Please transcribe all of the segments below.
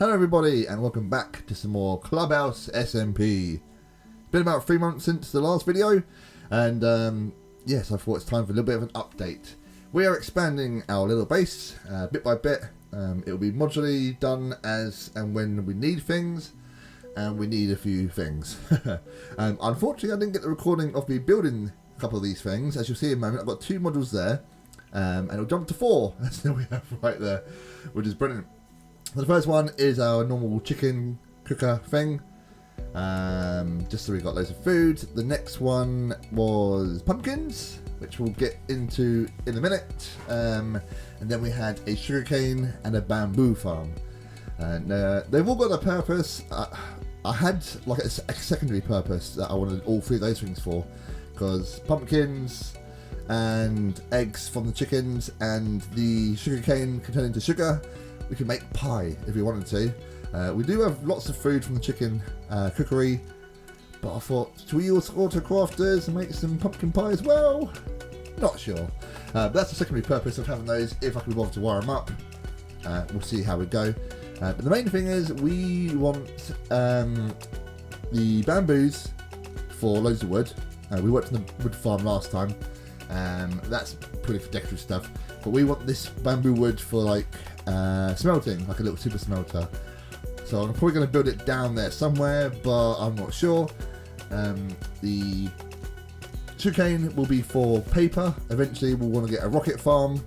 Hello everybody and welcome back to some more Clubhouse SMP. Been about 3 months since the last video and yes, I thought it's time for a little bit of an update. We are expanding our little base bit by bit. It will be modularly done as and when we need things, and we need a few things. Unfortunately I didn't get the recording of me building a couple of these things. As you'll see in a moment, I've got 2 modules there and it'll jump to 4 as we have right there, which is brilliant. The first one is our normal chicken cooker thing, just so we got loads of food. The next one was pumpkins, which we'll get into in a minute, and then we had a sugarcane and a bamboo farm, and they've all got a purpose. I had like a secondary purpose that I wanted all 3 of those things for, because pumpkins and eggs from the chickens and the sugarcane can turn into sugar. We can make pie if we wanted to. We do have lots of food from the chicken cookery, but I thought, should we use auto crafters and make some pumpkin pie as well? Not sure. But that's the secondary purpose of having those, if I can be bothered to wire them up. We'll see how we go. But the main thing is we want the bamboos for loads of wood. We worked on the wood farm last time. That's pretty for decorative stuff. But we want this bamboo wood for like smelting, like a little super smelter. So I'm probably going to build it down there somewhere, but I'm not sure. The sugarcane will be for paper. Eventually we'll want to get a rocket farm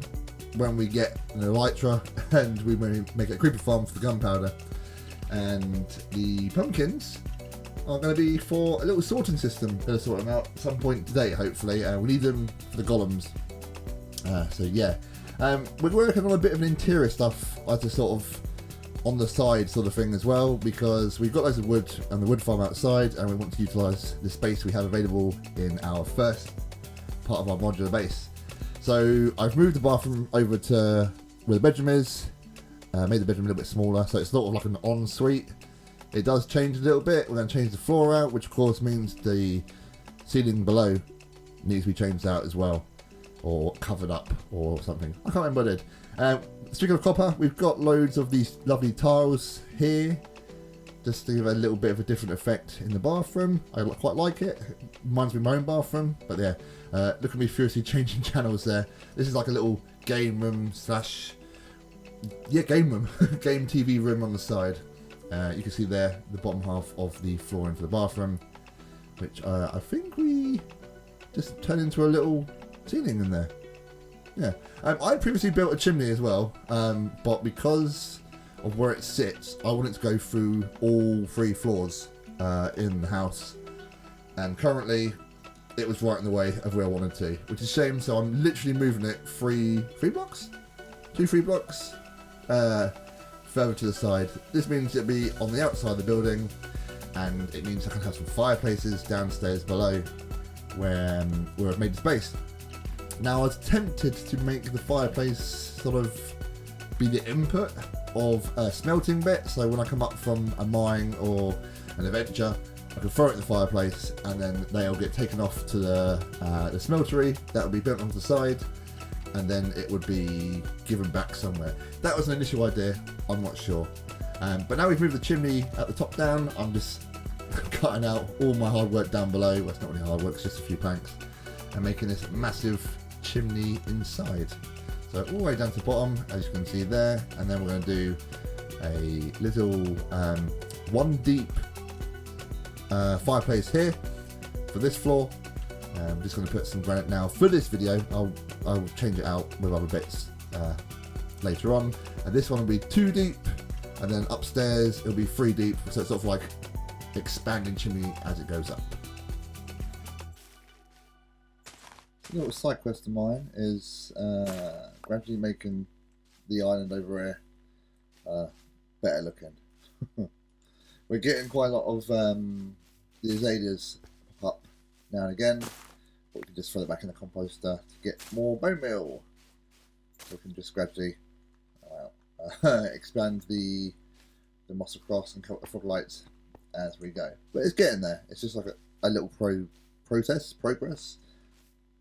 when we get an elytra, and we may make a creeper farm for the gunpowder. And the pumpkins are going to be for a little sorting system. Going to sort them out at some point today, hopefully. We need them for the golems. So yeah. We're working on a bit of an interior stuff as a sort of on the side sort of thing as well, because we've got loads of wood and the wood farm outside, and we want to utilise the space we have available in our first part of our modular base. So I've moved the bathroom over to where the bedroom is, made the bedroom a little bit smaller, so it's sort of like an ensuite. It does change a little bit. We're going to change the floor out, which of course means the ceiling below needs to be changed out as well, or covered up or something. I can't remember what I did. Speaking of copper, we've got loads of these lovely tiles here, just to give a little bit of a different effect in the bathroom. I quite like it. Reminds me of my own bathroom. But yeah, look at me furiously changing channels there. This is like a little game room slash, yeah, game room, game TV room on the side. You can see there the bottom half of the flooring for the bathroom, which I think we just turned into a little ceiling in there. Yeah, I previously built a chimney as well, but because of where it sits, I want it to go through all 3 floors in the house, and currently it was right in the way of where I wanted to, which is a shame. So I'm literally moving it 3 blocks, 2-3 blocks further to the side. This means it'll be on the outside of the building, and it means I can have some fireplaces downstairs below where I've made the space. Now I was tempted to make the fireplace sort of be the input of a smelting bit, so when I come up from a mine or an adventure, I can throw it in the fireplace and then they'll get taken off to the smeltery. That will be built onto the side, and then it would be given back somewhere. That was an initial idea, I'm not sure. But now we've moved the chimney at the top down, I'm just cutting out all my hard work down below. Well, it's not really hard work, it's just a few planks, and making this massive chimney inside. So all the way down to the bottom, as you can see there, and then we're going to do a little 1 deep fireplace here for this floor. I'm just going to put some granite now for this video. I'll change it out with other bits later on, and this one will be 2 deep, and then upstairs it'll be 3 deep, so it's sort of like expanding chimney as it goes up. A little side quest of mine is gradually making the island over here better looking. We're getting quite a lot of the azaleas pop up now and again, but we can just throw it back in the composter to get more bone meal. So we can just gradually expand the moss across and cut the frog lights as we go. But it's getting there. It's just like a little progress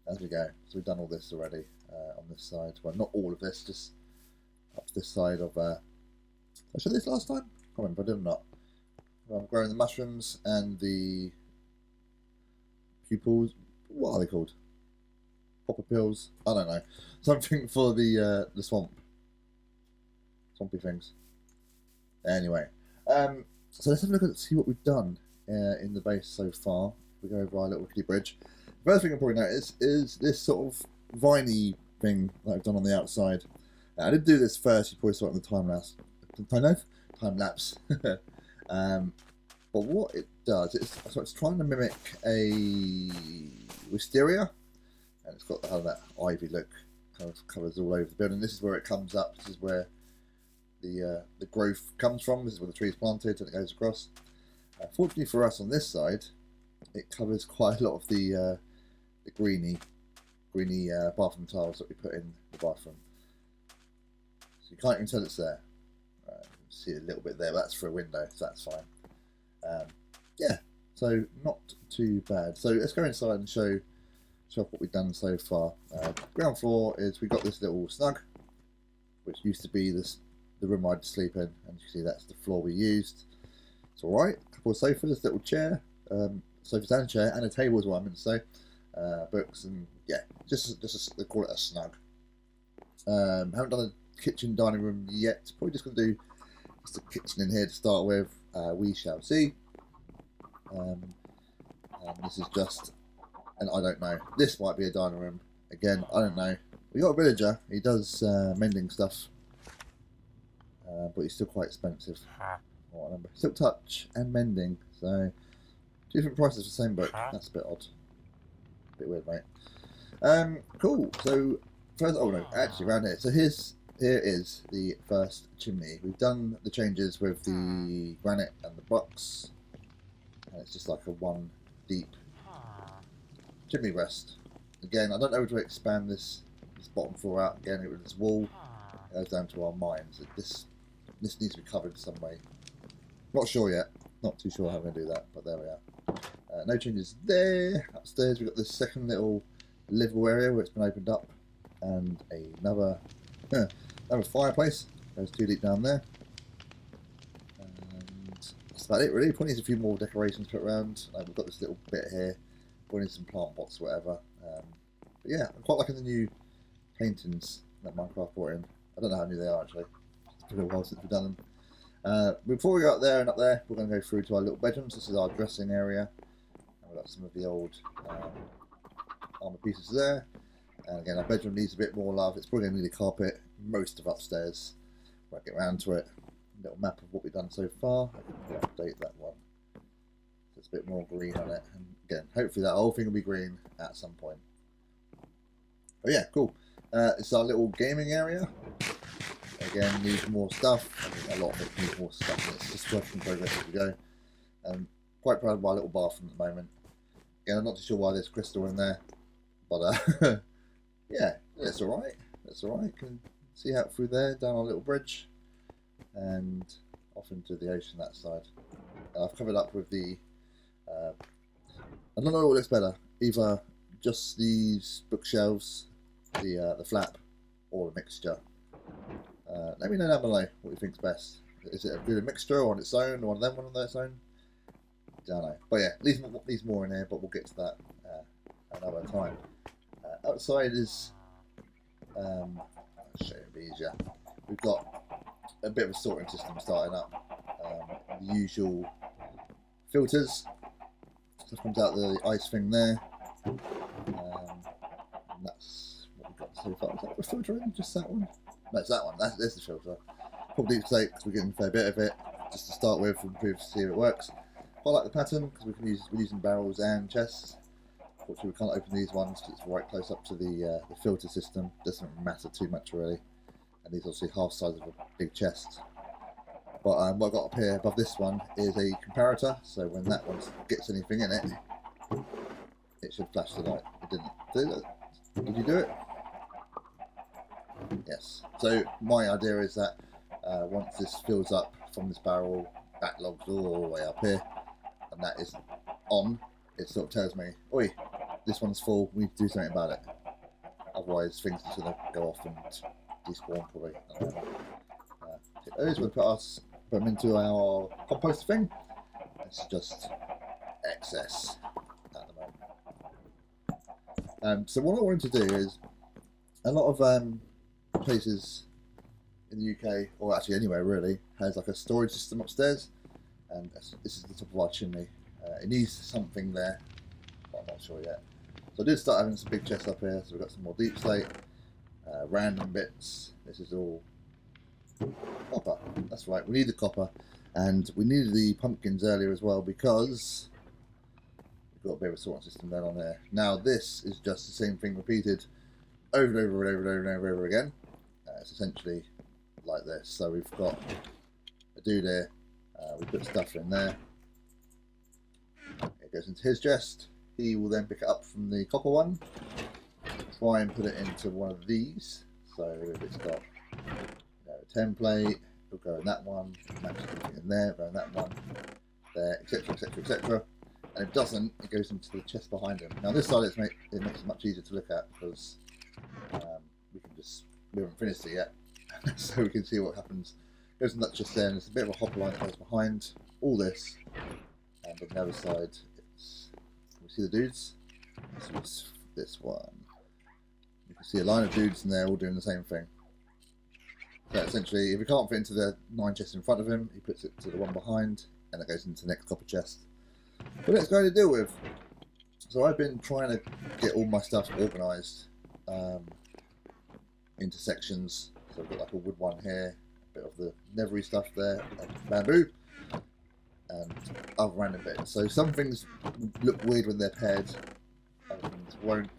as we go. So we've done all this already on this side. Well, not all of this, just up to this side of... I showed this last time? remember, did I not? I'm growing the mushrooms and the pupils. What are they called? Popper pills? I don't know. Something for the swampy things. Anyway, so let's have a look at see what we've done in the base so far. We go over our little rickety bridge. The first thing you'll probably notice is this sort of viney thing that I've done on the outside. I did do this first. You probably saw it in the time lapse. But what it does, it's trying to mimic a wisteria, and it's got that ivy look, kind of colours all over the building. This is where it comes up. This is where the growth comes from. This is where the tree is planted and it goes across. Fortunately for us on this side, it covers quite a lot of the greeny bathroom tiles that we put in the bathroom. So you can't even tell it's there. You can see a little bit there, but that's for a window, so that's fine. Yeah, so not too bad. So let's go inside and show off what we've done so far. Ground floor is we got this little snug, which used to be the room I'd sleep in, and you can see that's the floor we used. It's alright. A couple of sofas, little chair, sofas and a chair, and a table is what I meant to say. Books, and yeah, they call it a snug. Haven't done a kitchen dining room yet. Probably just going to do just a kitchen in here to start with. We shall see. And this is just, and I don't know. This might be a dining room. Again, I don't know. We got a villager. He does mending stuff, but he's still quite expensive. Silk touch and mending. So 2 different prices for the same book. That's a bit odd. A bit weird, mate. Cool. So first, oh no, actually around here. So here is the first chimney. We've done the changes with the granite and the blocks, and it's just like a 1 deep chimney rest. Again, I don't know how to expand this bottom floor out. Again, with this wall, it goes down to our mines. This needs to be covered some way. Not sure yet. Not too sure how I'm going to do that, but there we are. No changes there. Upstairs we've got this second little livable area where it's been opened up, and another fireplace. Goes 2 deep down there. And that's about it really. Probably needs a few more decorations put around. We've got this little bit here. Probably need some plant pots or whatever. But yeah, I'm quite liking the new paintings that Minecraft brought in. I don't know how new they are actually. It's been a while since we've done them. Before we go up there and up there, we're going to go through to our little bedrooms. This is our dressing area. And we've got some of the old armour pieces there. And again, our bedroom needs a bit more love. It's probably going to need a carpet. Most of upstairs. We'll get around to it. A little map of what we've done so far. I can update that one. So it's a bit more green on it. And again, hopefully that whole thing will be green at some point. Oh yeah, cool. It's our little gaming area. Again, needs more stuff. I mean, a lot of it needs more stuff. And it's just work in progress as we go. Quite proud of my little bathroom at the moment. Again, I'm not too sure why there's crystal in there. But yeah, it's alright. It's alright. Can see out through there, down our little bridge, and off into the ocean that side. I've covered up with the I don't know what looks better, either just these bookshelves, the flap, or a mixture. Let me know down below what you think's best. Is it a good mixture or on its own, or one of them on its own? Don't know. But yeah, leaves more in here, but we'll get to that another time. Outside is I'll show you a bit easier. We've got a bit of a sorting system starting up. The usual filters. Stuff comes out the ice thing there. And that's what we've got so far. Is that the filter in? Just that one? No, it's that one. There's the filter. Probably take because we're getting a fair bit of it just to start with and prove to see if it works. I like the pattern because we're using barrels and chests. Unfortunately, we can't open these ones because it's right close up to the filter system. Doesn't matter too much really. And these are obviously half size of a big chest. But what I've got up here above this one is a comparator. So when that one gets anything in it, it should flash the light. It didn't. Did it? Did you do it? Yes. So my idea is that once this fills up from this barrel, backlogs all the way up here, and that is on, it sort of tells me, oi, this one's full, we need to do something about it. Otherwise things are going to go off and despawn probably. Those will put us put them into our compost thing. It's just excess at the moment. So what I wanted to do is, a lot of places in the UK, or actually anywhere really, has like a storage system upstairs, and this is the top of our chimney. It needs something there, but I'm not sure yet. So I did start having some big chests up here, so we've got some more deep slate, random bits. This is all copper. That's right, we need the copper, and we needed the pumpkins earlier as well because we've got a bit of a sorting system down on there. Now this is just the same thing repeated over and over and over and over and over, and over again. It's essentially like this. So we've got a dude here, we put stuff in there, it goes into his chest, he will then pick it up from the copper one, try and put it into one of these. So if it's got a template, it'll go in that one, match everything in there, go in that one, there, etc, etc, etc. And if it doesn't, it goes into the chest behind him. Now this side it makes it much easier to look at because we haven't finished it yet, so we can see what happens. Goes in that chest there, and it's a bit of a hopper line that goes behind all this, and on the other side, it's, we see the dudes. So it's this one. You can see a line of dudes in there all doing the same thing. So essentially, if he can't fit into the 9 chests in front of him, he puts it to the one behind, and it goes into the next copper chest. But it's going to deal with. So I've been trying to get all my stuff organised into sections. So I've got like a wood one here, a bit of the nethery stuff there, bamboo, and other random bits. So some things look weird when they're paired, other things won't.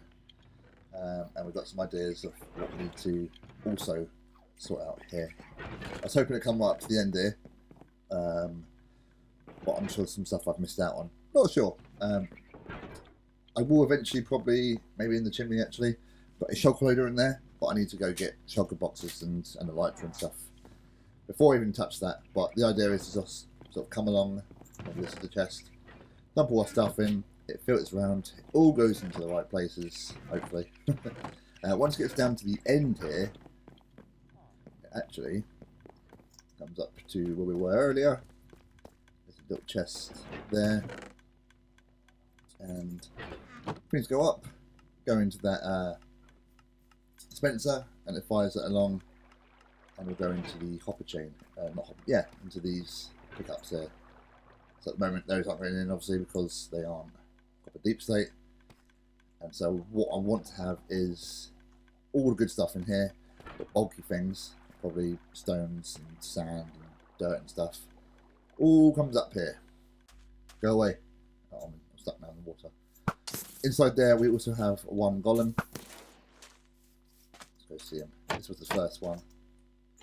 And we've got some ideas of what we need to also sort out here. I was hoping to come right up to the end here, but I'm sure some stuff I've missed out on. Not sure. I will eventually, probably, maybe in the chimney actually, put a shulker loader in there, but I need to go get shulker boxes and a lighter and stuff before I even touch that. But the idea is to just sort of come along, maybe this is the chest, dump all our stuff in, it filters around, it all goes into the right places, hopefully. Once it gets down to the end here, it actually comes up to where we were earlier. There's a little chest there, and things go up, go into that dispenser, and it fires it along, and we'll go into the hopper chain, into these pickups there. So at the moment those aren't going in, obviously, because they aren't copper deep slate. And so what I want to have is all the good stuff in here, the bulky things, probably stones and sand and dirt and stuff, all comes up here. Go away. Oh, I'm stuck now in the water. Inside there we also have one golem. Let's go see him. This was the first one.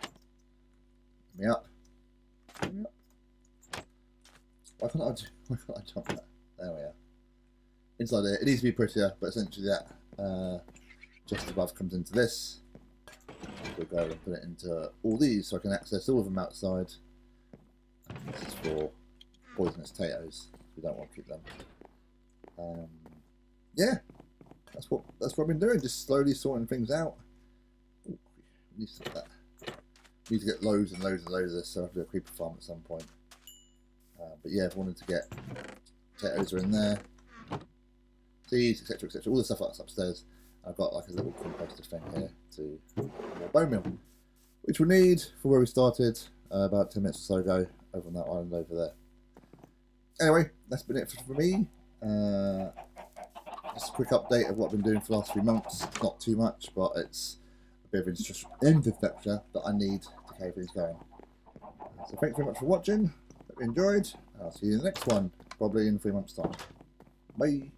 Get me up. Get me up. Why can't I jump that? There we are. Inside there, it needs to be prettier, but essentially that just above comes into this. We'll go and put it into all these so I can access all of them outside. And this is for poisonous potatoes. We don't want to keep them. Yeah, that's what I've been doing, just slowly sorting things out. Ooh, need to sort that. Need to get loads and loads and loads of this, so I have to do a creeper farm at some point. But yeah, if I wanted to get potatoes are in there, seeds, etc, etc, all the stuff like that's upstairs. I've got like a little composter thing here to more bone meal, which we'll need for where we started about 10 minutes or so ago, over on that island over there. Anyway, that's been it for me. Just a quick update of what I've been doing for the last few months. Not too much, but it's a bit of infrastructure that I need to carry things going. So thanks very much for watching. Hope you enjoyed. I'll see you in the next one, probably in 3 months' time. Bye.